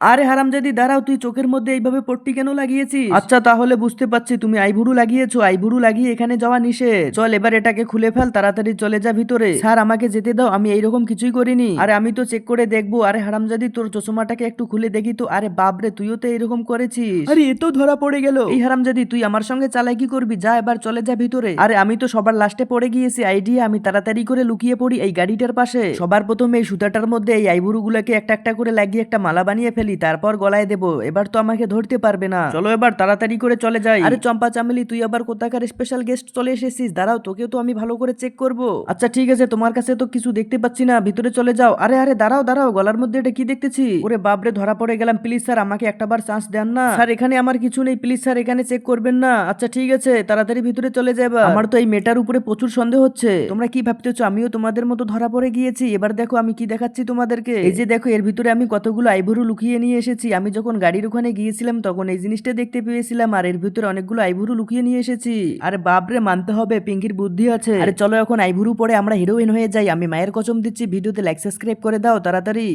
আরে হারামজাদি দাঁড়াও, তুই চোখের মধ্যে এইভাবে পট্টি কেন লাগিয়েছিস? আচ্ছা তাহলে বুঝতে পারছি তুমি আইভুরু লাগিয়েছো। আইভুরু লাগিয়ে এখানে যাওয়া নিষেধ। চল এবার এটাকে খুলে ফেল, তাড়াতাড়ি চলে যা ভিতরে। স্যার আমাকে যেতে দাও, আমি এইরকম কিছুই করিনি। আরে আমি তো চেক করে দেখবো। আরে হারামজাদি তোর চশমাটাকে একটু খুলে দেখি তো। আরে বাপরে, তুইও তো এরকম করেছিস। আরে এ তো ধরা পড়ে গেল। এই হারামজাদি তুই আমার সঙ্গে চালাকি করবি? যা এবার চলে যা ভিতরে। আরে আমি তো সবার লাস্টে পড়ে গিয়েছি। আইডিয়া, আমি তাড়াতাড়ি করে লুকিয়ে পড়ি এই গাড়িটার পাশে। সবার প্রথমে এই সুতাটার মধ্যে এই আইভুরু গুলাকে একটা একটা করে লাগিয়ে একটা মালা বানিয়ে ফেলি, তারপর গলায় দেবো। এবার তো আমাকে ধরতে পারবে না। চলো এবার তাড়াতাড়ি করে চলে যাই। আরে চম্পা চামেলি, তুই আবার কোথাকার স্পেশাল গেস্ট চলে এসেছিস? দাঁড়াও, তোকেও তো আমি ভালো করে চেক করব। আচ্ছা ঠিক আছে, তোমার কাছে তো কিছু দেখতে পাচ্ছি না, ভিতরে চলে যাও। আরে আরে দাঁড়াও দাঁড়াও, গলার মধ্যে এটা কি দেখতেছি? ওরে বাপরে, ধরা পড়ে গেলাম। প্লিজ স্যার আমাকে একটাবার চান্স দেন না। স্যার এখানে আমার কিছু নেই, প্লিজ স্যার এখানে চেক করবেন না। আচ্ছা ঠিক আছে, তাড়াতাড়ি ভিতরে চলে যাবা। আমার তো এই মেয়েটার উপরে প্রচুর সন্দেহ হচ্ছে। তোমরা কি ভাবতেছো আমিও তোমাদের মতো ধরা পড়ে গিয়েছি? এবার দেখো আমি কি দেখাচ্ছি তোমাদেরকে। এই যে দেখো, এর ভিতরে আমি কতগুলো আইভুরু লুকিয়ে নিয়ে এসেছি। আমি যখন গাড়ির ওখানে গিয়েছিলাম তখন এই জিনিসটা দেখতে পেয়েছিলাম, আর এর ভিতরে অনেকগুলো আইভুরু লুকিয়ে নিয়ে এসেছি। আরে বাপরে, মানতে হবে পিঙ্কির বুদ্ধি আছে। আরে চলো এখন আইভুরু পরে আমরা হিরোইন হয়ে যাই। আমি মায়ের কসম দিচ্ছি, ভিডিওতে লাইক সাবস্ক্রাইব করে দাও তাড়াতাড়ি।